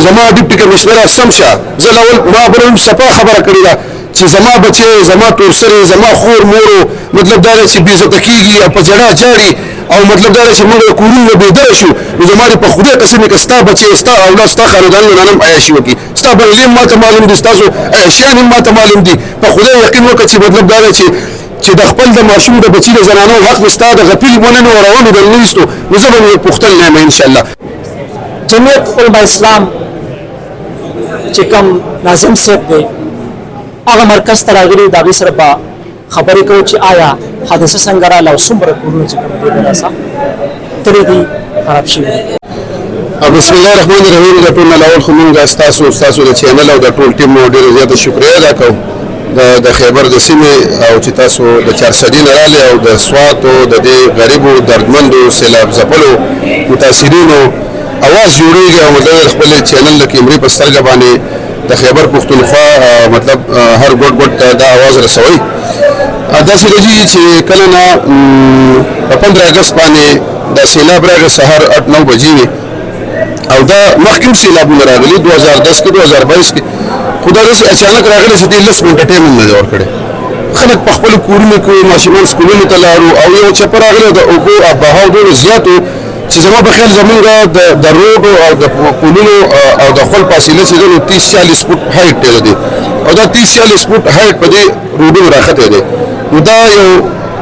زما ډیپټي کمشنر سمشه زه اول ما بل صفه خبره کړې ده چې زما بچي زما تورسرې زما خور مورو مطلب دا چې بې عزته کېږي او په ژړا جاړي او مطلب دا چې موږ کورونه بېدره شو نو زما په خدای قسم که ستا بچي ستا اولاد ستا خاندانونه نن عیاشي وکړي ستا بنګلې هم ماته معلوم دي ستاسو عیاشیان هم ماته معلوم دي په خدای یقین وکړه چې مطلب دا چې د خپل د ماشوم د بچي د زنانو حق مې ستا د غفلې ونه نه ورولو د نویستو نو زه به مې پوښتل نه یم انشاءالله. جمعیت علما اسلام چې کوم ناظم صاحب دی هغه مرکز ته راغلي د هغې سره به خبرې کوو چې آیا حادثه څنګه راغله او څومره کورونه چې کوم دی داسې ترې دي خراب شوي بسم الله الرحمن الرحیم. د ټول نه اول خو مونږ ستاسو د چینل او د ټول ټیم ډېره زیاته شکریه ادا کوو د خیبر د سیمې او چې تاسو د 400 نه راغلي او د سوات او د دې غریبو دردمندو سیلاب ځپلو متاثرینو اواز جوړېږي او مطلب خپل چینل د کیمرې په سترګه باندې د خیبر پښتونخوا مطلب هر ګوټ ته دا اواز رسوي. داسې راځي چې کله نه په 15 اگست باندې د سیلاب راغی سهار 8-9 بجې وي او دا مخکې سیلابونه راغلي 2010 کې 2022 کې خو دا داسې اچانک راغلی چې دې 10 منټه ټایم هم نه دی ورکړی. خلک په خپلو کورونو کې ماشومان سکولونو ته لاړو او یو چپه راغلی د اوبو بهاو ډېرو زیات و چې زما په خیال زمونږ د روډ او د پولونو او د خپل فاصله چې دی 30-40 فوټ هایټ دی او دا 30-40 فوټ هایټ په دې روډونو راختی دی. نو دا یو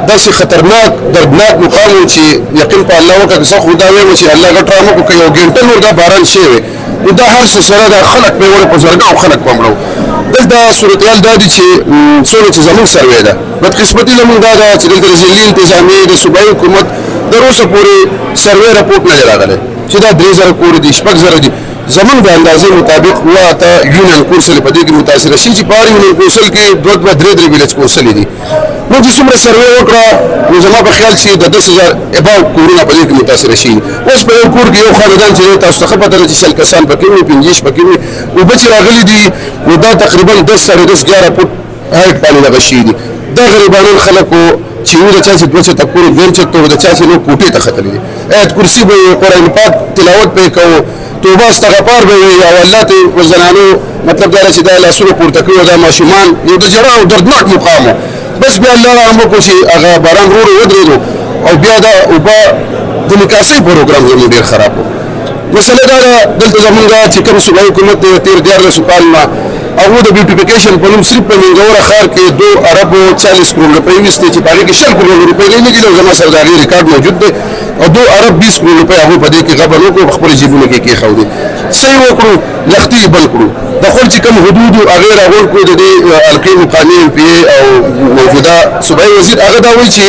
داسې خطرناک دردناک مقام و چې یقین په الله وکړه زه خو دا وایم چې الله ګټ رحم وکړي یو ګنټه نور دا باران شوی نو دا هر څه سره دا خلک پرې وړي په زرګاو خلک په مړو. دلته صورتحال دا دی چې څومره چې زموږ سروې ده بدقسمتي زموږ دا ده چې دلته د ضلعي انتظامیې د صوبایي حکومت تر اوسه پورې سروې رپورټ نه دی راغلی چې دا 3000 کور دي 6000 دي. زمونږ د اندازې مطابق 8 یونین کورسلې په دې کې متاثره شي چې په هر یونین کورسل کې 2-3 ویلج کورسلې دي. موږ چې څومره سروې وکړه نو زما په خیال چې د 10,000 اباو کورونه په دې کې متاثره شي. اوس په یو کور کې یو خاندان چې تاسو ته پته ده چې 100 کسان پکې وي 50 پکې وي اوبه چې راغلي دي نو دا تقریبا 10-11 فوټ هایټ باندې دغه شي دي. دا غریبانان خلکو چې یو د چا چې 2 چته کور دویم چته د چا چې نو کوټې ته ختلې دي آیت کرسي به قرآن پاک تلاوت پې کوو توبه استغفار به وي او الله ته زنانو مطلب دا چې دا لاسونه پورته کوي دا ماشومان یو د جړا او دردناک مقام بس بیا الله رحم وکړي چې هغه باران ورو ودرېدو او بیا دا اوبه د نکاسۍ پروګرام زموږ ډېر خراب و. مسله دا ده دلته زمونږ چې کوم صوبایي حکومت دی تېر 14 کال نه هغو د بیوټیفیکیشن په نوم صرف په منګوره ښار کې 2 ارب 40 کروڑ روپۍ ویستې چې په هغې کې 100 کروڑ روپۍ لګېدلې او زما سره د هغې ریکارډ موجود دی او 2 ارب 20 کروڑ روپۍ هغوی په دې کې غبن وکړو په خپلو جیبونو کې کېښودې څه یې وکړو لښتې یې بل کړو د خپل چې کوم حدود و هغې راغونډ کړو د دې القي مقامي MPA او موجوده صوبایي وزیر هغه دا وایي چې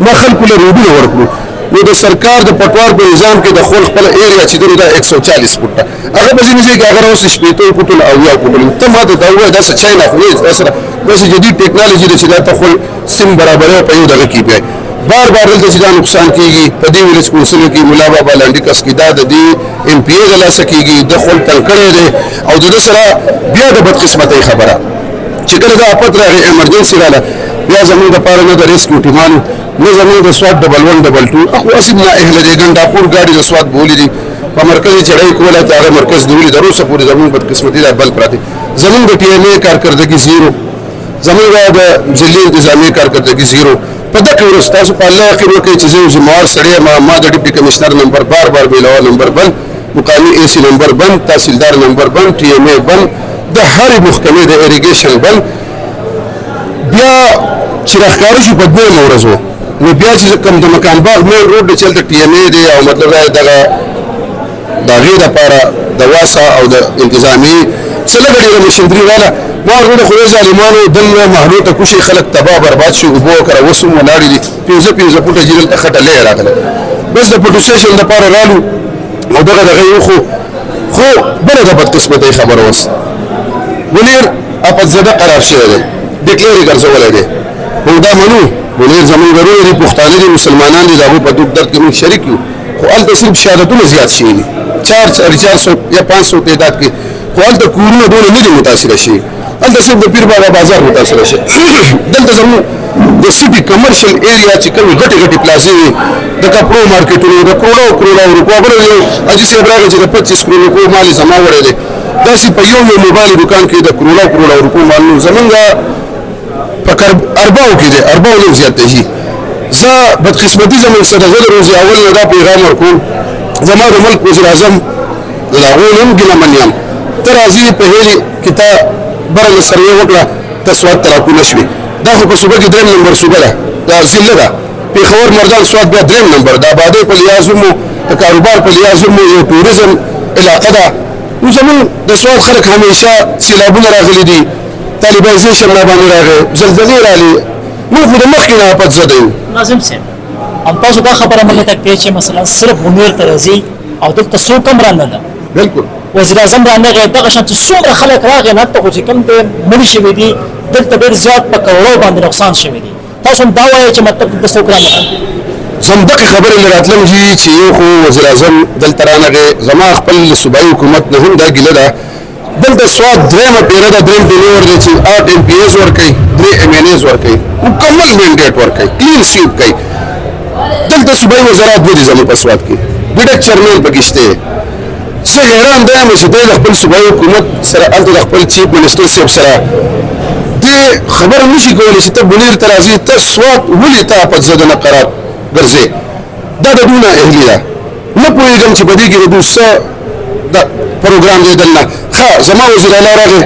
ما خلکو له روډونه ورکړو نو د سرکار د پټوار په نظام کې د خپل ایریا چې دی دا 140 فوټه هغه په ځینې ځای کې هغه اوس 80 فوټو او 10 فوټو ته ما دا وایي دا څه چاینا خو نه سره بس جدید ټیکنالوژي د چې دا ته خپل سیم برابرې په یو دغه کې بیا بار دلته چې دا نقصان کېږي په دې ویلج کونسلو کې ملا بابا لاندې کس کې دا د دې MPA د لاسه کېږي د خپل تنکړی دی او د ده سره بیا د بدقسمتۍ خبره چې کله دا آفت راغی ایمرجنسي راله بیا زموږ دپاره نه د ریسکیو ټیمانو نه زموږ د سوات ډبل 1 ډبل 2 اخو اسیم نه اهله دی ګنډاپور ګاډي د سوات بولې دي په مرکزي چړۍ کوله چې هغه مرکز دی ولې تر اوسه پورې زموږ بدقسمتي دا بل پراته زموږ د TMA کارکردګي زیرو زموږ د ضلعي انتظامیې کارکردګي زیرو په دغه ورځ تاسو په الله یقین وکړئ چې زه یو ذمهوار سړی یم ما د ډیپټي کمشنر نمبر بار بیلوه نمبر بند مقامي AC نمبر بند تحصیلدار نمبر بند TMA بند د هرې محکمې د اریګیشن بند بیا چې راښکاره شو په 2 ورځو نو بیا چې کوم د مکان باغ مین روډ دی چې هلته TMA دی او مطلب دغه د هغې دپاره د واسا او د انتظامیې څه لږه ډېره مشندري واله ما ورته د خدای ظالمانو دلته محلو ته کوشي خلک تباه برباد شي اوبه وکړه اوس هم ولاړې دي 15 فوټه چې دلته خټه لرې راغله بس د پروټیسټیشن دپاره رالو او دغه یې وخو خو بله د بدقسمتۍ خبره اوس منیر اپت زده قرار شوی دی ډکلیر یې ګرځولی دی موږ دا منو منیر زموږ ورونه دي پښتانه دي مسلمانان دي د هغوی په دک درد کې موږ شریک یو خو هلته صرف شهادتونه زیات شوي دي 400 یا 500 تعداد کې خو هلته کورونه دونه نه دي متاثره شوي هلته صرف د پیر بابا بازار متاثر شي دلته زموږ د سټي کمرشل ایریا چې کوم غټي غټي پلازې وي د کپړو مارکیټونو د کروڑو روپو بل یو اجي صاحب راغی چې د 25 کروڑ روپو مال زما وړي دي داسې په یو موبایل دکان کې د کروڑو روپو مالونه زمونږه په ارباو کې دي ارباو نه زیات دي زه بدقسمتي زموږ سره زه د روزي اول نه دا پیغام ورکوم زما د ملک وزیر اعظم لاغون ګنا منیم تر ازي په هلي کتا برل سره وکړه تسوات تراکو نشوي دا خو په صوبه کې دریم نمبر صوبه ده دا ضلع ده پیښور مردان سواد بیا دریم نمبر دا آبادی په لیاز مو د کاروبار په لیاز مو یو ټوریزم علاقه ده نو زموږ د سواد خلک همیشه سیلابونه راغلي دي طالبانیزیشن را باندې راغی زلزلې راغلي موږ خو د مخکې نه آفت زده یو ناظم صاحب هم تاسو دا خبره مونږ ته کوي چې مثلا صرف بونیر ته راځي او دلته څوک هم رانه بالکل وزیر اعظم رانغی دغه شان چې څومره خلک راغی نه ته چې کوم ته مړي شوي دي دلته ډېر زیات په کروڑو باندې نقصان شوی دی تاسو هم دا وایئ چې مطلب د څوک رانغی زم دغه خبرې راتلم چې یو خو وزیر اعظم دلته رانغی زما خپل صوبایي حکومت نه هم دا ګیله ده دلته سواد درېمه پیره ده درېم ډیلیور دی چې 8 MPs ورکوي 3 MNAs ورکوي مکمل منډیټ ورکوي کلین سویپ کوي دلته صوبایي وزارت دوه دي زموږ په سواد کې ډېر چیرمن پکې شته زه حیران دی چې د خپل صوبایي حکومت سره هلته د خپل چیف منسټر صاحب سره دې خبره نشي کولی چې ته بونیر ته راځې ته سواد ولې ته آفت زده نه قرار ګرځې دا د دونه اهلي ده نه پوهېږم چې په دې کې د دوی څه د پروګرام دی دلته ښه زما وزیر اعلی راغی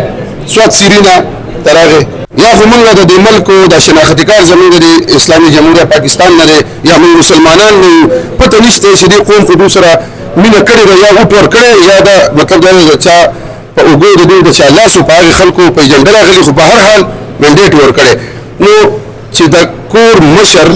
سواد سیرینا ته راغی یا خو موږ د دې ملک د شناختي کار زموږ د اسلامي جمهوریت پاکستان نه دی یا موږ مسلمانان نه یو پته نشته چې دې قوم خو دوی سره مینه کړې ده یا اوټ ورکړی یا دا مطلب دا دی چا په اوږو د دوی د چا لاسو په هغې خلکو په ایجنډه راغلي خو په هر حال منډیټ ورکړی نو چې د کور مشر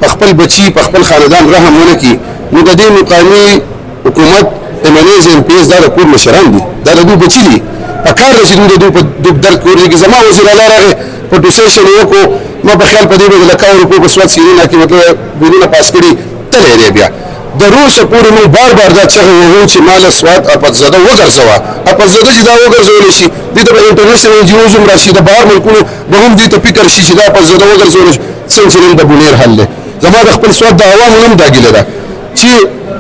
په خپل بچي په خپل خاندان رحم ونه کړي نو د دې مقامي حکومت MNAs MPs دا د کور مشران دي دا د دوی بچي دي په کار ده چې دوی د دوی په دب درد کور دي زما وزیر اعلی راغی پټوسیشن یې وکړو ما په خیال په دې باندې لکه روپو په سواد سیرینا کې مطلب بلونه پاس کړي تللی دی بیا د روسه پورې موږ بار دا څنګه وو چې مال سواد آفت زده وګرځوه آفت زده چې دا وګرځول شي دې ته انټرنیشنل NGOs هم راشي د بهر ملکونو به هم دې ته فکر شي چې دا آفت زده وګرځول شي څنګه چې د بونیر حل دی زما د خپل سواد د عوامو هم دا ګیله ده چې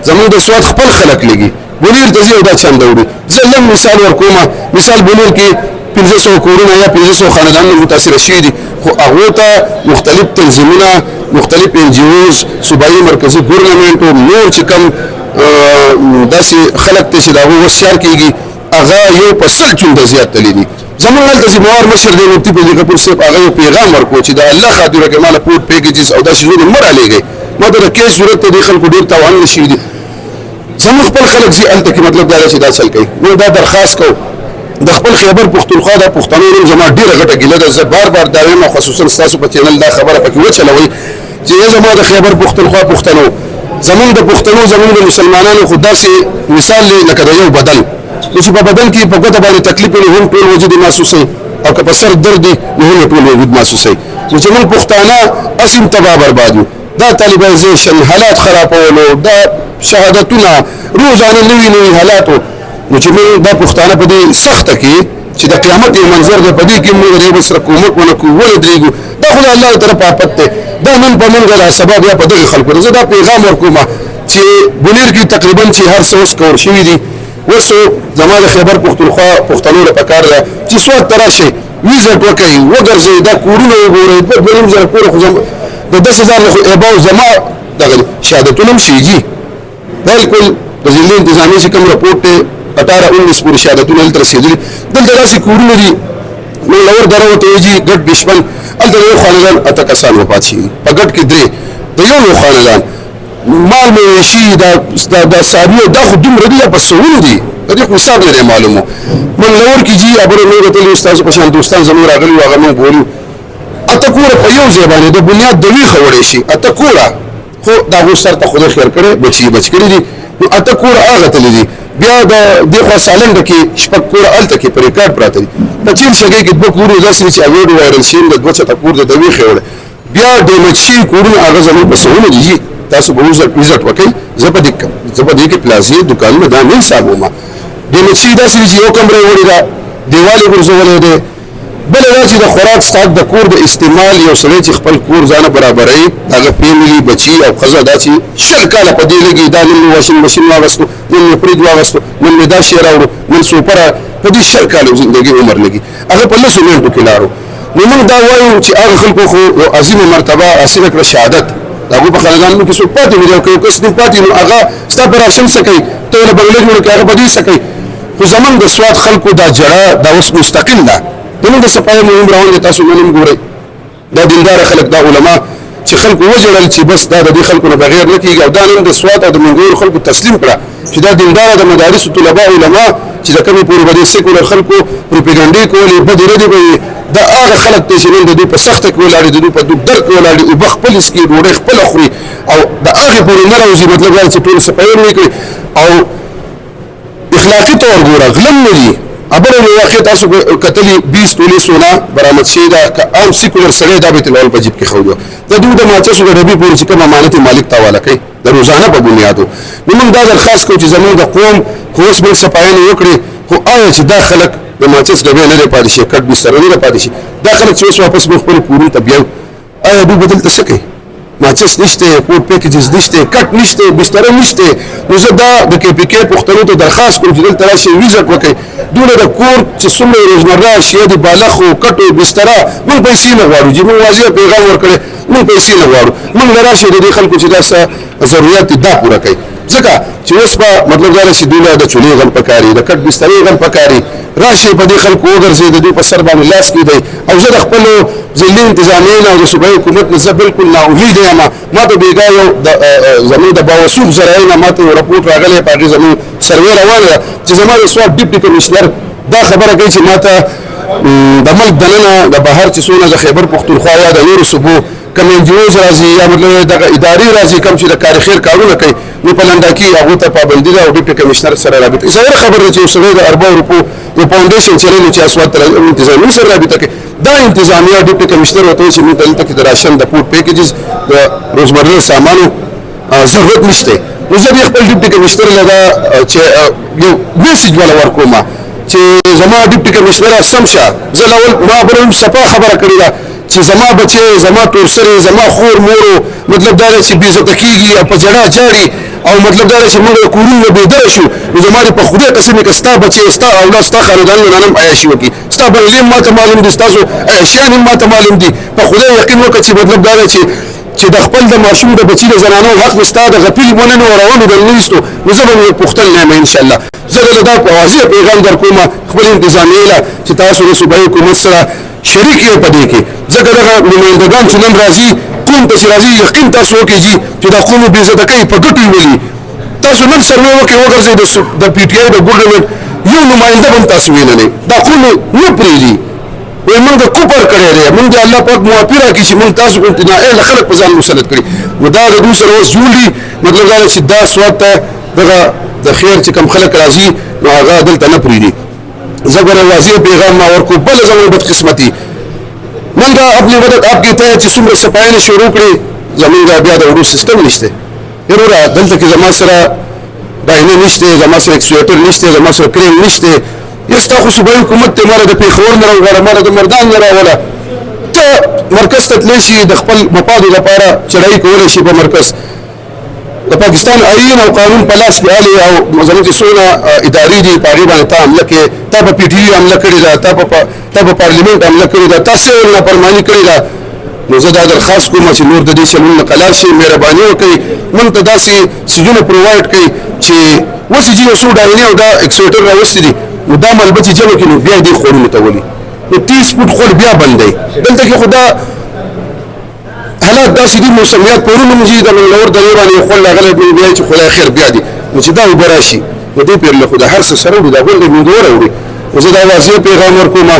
زموږ د سواد خپل خلک لګي بونیر ته ځي او دا چنده وړي زه لږ مثال ورکوم مثال بونیر کې 1500 کورونه یا 1500 خاندانونه متاثر شوي دي خو هغو ته مختلف تنظیمونه مختلف NGOs صوبایي مرکزي ګورنمنټ او نور چې کوم داسې خلک ته چې د هغو هوښیار کېږي هغه یو په 100 چونده زیات تللی دي زموږ هلته چې موار مشر دی مفتي فضلي غفور صاحب هغه یو پیغام ورکړو چې د الله خاطر کې ماله فوډ پیکیجز او دا شیزونه مه رالېږئ ما ته د کیش ضرورت ته دې خلکو ډېر تاوان شوي دي زموږ خپل خلک چې هلته کې مطلب دا دی چې دا چل کوي نو دا درخواست کوو د خپل خیبر پښتونخوا د پښتنو نوم زما ډېره غټه ګیله ده زه بار دا وایم خصوصا ستاسو په چینل دا خبره پکې وچلوئ چې زما د خیبر پښتونخوا پښتنو زمونږ د پښتنو زمونږ د مسلمانانو خو داسې مثال دی لکه د یو بدن نو چې په بدن کې په ګوته باندې تکلیف وي هم ټول وجود محسوسوي او که په سر درد دی نو هم ټول وجود محسوسوي نو چې موږ پښتانه اسیم تباه برباد یو دا طالبانیزیشن حالات خرابولو دا شهادتونه روزانه نوي حالاتو نو چې موږ دا پښتانه په دې سخته کې چې د قیامت یو منظر دی په دې کې موږ د یو بل سره کومک ونه کوو ولې درېږو دا خو د الله طرف آفت دی دا نن په موږ دا سبب یا په دغې خلکو ده زه دا پیغام ورکوم چې بونیر کې تقریبا چې هر څه اوس کور شوي دي اوس زما د خیبر پښتونخوا پښتنو له پکار ده چې سواد ته راشئ ویزټ وکړئ وګرځئ دا کورونه وګورئ 2.5 کوره خو د 10,000 نه خو ایباو زما دغه شهادتونه هم شیږي بالکل د ضلع انتظامي چې کوم رپورټ دی 18-19 پورې شهادتونه هلته رسېدلي دلته داسې کورونه دي نو لور دره ورته وایي ګډ بشمن هلته یو خاندان 8 کسان وفات شوي په ګډ کې 3 د یو خاندان مال مویشي دا څاروي دا خو دومره دي په سوونو دي د دې خو حساب نه دی معلومو من لور کې جي خبره موږ ته ستاسو په شان دوستان زموږ راغلي وو هغه موږ بولو اته کوره په یو ځای باندې د بنیاد د ویښه وړی شي اته کوره خو دا هغو سر ته خدای خیر کړی بچ کړي دي نو اته کوره هغه تللي دي بیا د دې خوا سالنډه کې شپږ کوره هلته کې په ریکارډ پراته دي په چین شګۍ کې 2 کورونه داسې دي چې هغې وایرل شوي د 2 چته کور د ویښې وړی بیا ډیمیج شوي کورونه هغه زموږ په سوونه دي تاسو به ویزټ وکړئ زه په دې کې پلازې دوکانونه دا نه حسابوم ډیمیج شوي داسې دي چې یو کمره یې وړې ده دیوال یې غورځولی دی بل دا چې د خوراک ستاک د کور د استعمال یو سړی چې خپل کور ځانه برابروي هغه فیملی بچي او ښځه دا چې 100 کاله په دې لګي دا نن واشنګ ماشین واغستو نن مې فرج واغستو نن مې دا شی راوړو نن سوپره په دې 100 کاله زندګي عمر لګي هغه په لسو منټو کې لارو نو موږ دا وایو چې هغه خلکو خو یو عظیمه مرتبه حاصله کړه شهادت د هغوی په خاندانونو کې څوک پاتې وي او که یو کس دې پاتې نو هغه ستا په راشن څه کوي ته له بنګله جوړه کړې هغه په دې څه کوي خو زمونږ د سوات خلکو دا جړه دا اوس مستقل ده زمونږ د صفایي مهم روان دي تاسو نن ګورئ دا دینداره خلک دا علما چې خلکو وجړل چې بس دا د دې خلکو نه بغیر نه کېږي او دا نن د سوات او د منګور خلکو تسلیم کړه چې دا دینداره د مدارسو طلبا علما چې د کمې پورې به دې سیکولر خلکو پروپاګانډې کولې بدې ردې به یې دا هغه خلک دی چې نن د دوی په سخته کې ولاړ دي د دوی په دوک درد کې ولاړ دي اوبه خپلې څښي ډوډۍ خپله خوري او د هغې پورې نه راوځي مطلب دا چې ټول صفایي نه کړي او اخلاقي طور ګوره غلم نه دي ابل یو واقع تاسو کتلی 20 تولې سونا برآمد شوی دا عام سیکولر سړی دا بیت المال په جیب کې خو دا دوی د ماچسو د ډبې پورې چې کوم امانت مالک تاواله کوي د روزانه په بنیادو نو موږ دا درخواست کوو چې زموږ د قوم خو اوس موږ صفایي وکړي خو آیا چې دا خلک د ماچس ډبې نه دی پاتې شي کټ بستر نه دی پاتې شي دا خلک چې اوس واپس موږ خپل کورونو ته بیاو آیا دوی بدل ته څه کوي ماچس نشته کوډ پیکیجز نشته کټ نشته بستر نشته نو زه دا د کې پی کې پښتنو ته درخواست کوم چې دلته راشي ویزټ وکړي دوی د کور چې څومره روزمره اشیاء دي بالغ او کټو بستر موږ پیسې نه غواړو چې موږ واضح پیغام ورکړي موږ پیسې نه غواړو موږ راشي د دې خلکو چې دا ضرورت دا پوره کوي ځکه چې اوس په مطلب دا چې دوی د چولې غل پکاري د کټ بستر غل پکاري راشي په دې خلکو وګرځي د دوی په سر باندې لاس کې دی او زه د خپل ځلې انتظامیه او د صوبایي حکومت نه زه بالکل ناامید یم ما ته بېګا یو زموږ د باوسوف ذرایع نه ما ته یو راپورټ راغلی په هغې زموږ سروې روانه ده چې زما د سوات ډیپټي کمیشنر دا خبره کوي چې ما ته د ملک دننه د بهر چې څونه د خیبر پښتونخوا یا د نورو صوبو کوم انجیوز راځي یا مطلب دغه ادارې راځي کوم چې د کار خیر کارونه کوي نو په لنډه کې هغو ته پابندي ده او ډیپټي کمیشنر سره رابطه ظاهره خبره ده چې یو سړی د اربو روپو یو فاونډیشن چلوي چې اسوات انتظامیه سره رابطه کوي دا انتظامیه ډیپټي کمیشنر ورته وایي چې موږ دلته کې د راشن د فوډ پیکیجز د روزمره سامانو ضرورت نشته نو زه دې خپل ډیپټي کمیشنر لږه چې یو میسج والا ورکوم چې زما ډیپټي کمیشنر سم شه زه اول ما بل صفه خبره کړې ده چې زما بچي زما تورسره زما خور مورو مطلب دا چې بي عزت کیږي او په جړه جاړي او مطلب دا چې موږ کورونه بيدار شو نو زما په خدای قسم کې ستا بچي ستا اولاد ستا خاندان نه نن عیاشي وکي ستا بلې ما ته معلوم دي تاسو عیاشان ما ته معلوم دي په خدای یقین وکړه چې مطلب دا چې د خپل د ماشوم د بچی د زنانو حق مستا د غپیل مونږ نه روانو د نوښتو نو زه به پختل نه ان شاء الله زه دا په واضح پیغام در کوم خپل انتظامیه چې تاسو د صوبایي حکومت سره شریک یې پدې کې ځکه دغه نمائندگان چې نن راځي قوم ته راځي یقین تاسو وکړي چې دا قوم به عزت کوي په ګټو ویلي تاسو نن سروې وکړي وګرځي د پی ټی آی د ګورنمنت یو نمائنده هم تاسو ویلنه دا قوم نه پریږي ومنګه کوپر کړی دی موږ الله پاک موافق راکړي چې موږ تاسو کوم نه اهل خلق په ځان مسلط کړي نو دا د دوی سره وسولي مطلب دا چې دا سوات دغه د خیر چې کم خلق راځي نو هغه دلته نه پریږي زګره واضح پیغام ما ورکو بل زموږ بد قسمتي موږ خپل مدد اپ کې ته چې څومره صفایي شروع کړي زموږ بیا د ورو سیستم نشته یره دلته کې زما سره داینه نشته زما سره ایکسپیریټر نشته زما سره کریم نشته یستا خو صوبایي حکومت ته ماره د پیښور نه راوړه ماره د مردان نه راوړه ته مرکز ته تللی شي د خپل مفادو لپاره چړای کولی شي په مرکز د پاکستان آئین او قانون په لاس کې آلي او زموږ چې څونه ادارې دي په هغې باندې ته حمله کې تا په پی ټي وي حمله کړې ده تا په پارلیمنټ حمله کړې ده تا څه نافرماني کړې ده نو زه دا درخواست کوم چې نور د دې چلون نه قلار شي مهرباني وکړئ موږ ته داسې څیزونه پرووایډ کړئ چې اوس چې یو څو ډاینې او دا ایکسپیریټر راوستي دي نو دا ملبه چې جمع کړي نو بیا دې خورونو ته ولي نو 30 فوټ خور بیا بند دی دلته کې خدا حالات داسې دي موسمیات پرونه موږ د منور د باندې خپل غلط دی بیا چې خدای خیر بیا دي نو چې دا وبراشي نو دې پیر له خدای هر څه سره دا غوړي موږ وروړي نو زه دا واضح پیغام ورکوم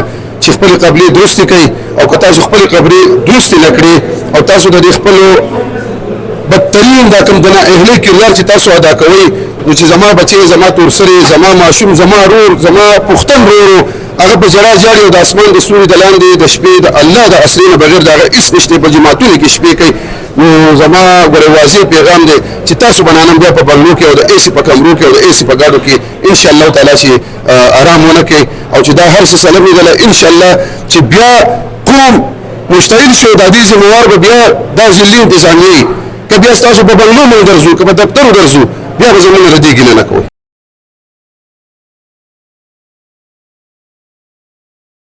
چې خپل قبلي درست کړئ او که تاسو خپل قبلي درست نه کړئ او تاسو د خپل بدترین دا کوم دنا اهلي کردار چې تاسو ادا کوئ نو چې زما بچي زما تورسره زما ماشوم زما رور زما پښتون رورو هغه په جړه جاړي او د اسمان د سوري د لاندې د شپې د الله د اصلي بغیر دا هیڅ نشته په جماعتونو کې شپې کوي نو زما غره واضح پیغام دی چې تاسو بنانم بیا په بنگلو کې او د ایسی په کمرو کې او د ایسی په ګاډو کې ان شاء الله تعالی چې آرام ونه کوي او چې دا هر څه سلام دله ان شاء الله چې بیا قوم مشتعل شو د دې زموار به بیا دا ځلې انتظامیه که بیا تاسو په بنگلو مونږ درځو که په دفتر درځو بیا به زمونږ ردی ګیله نه کوي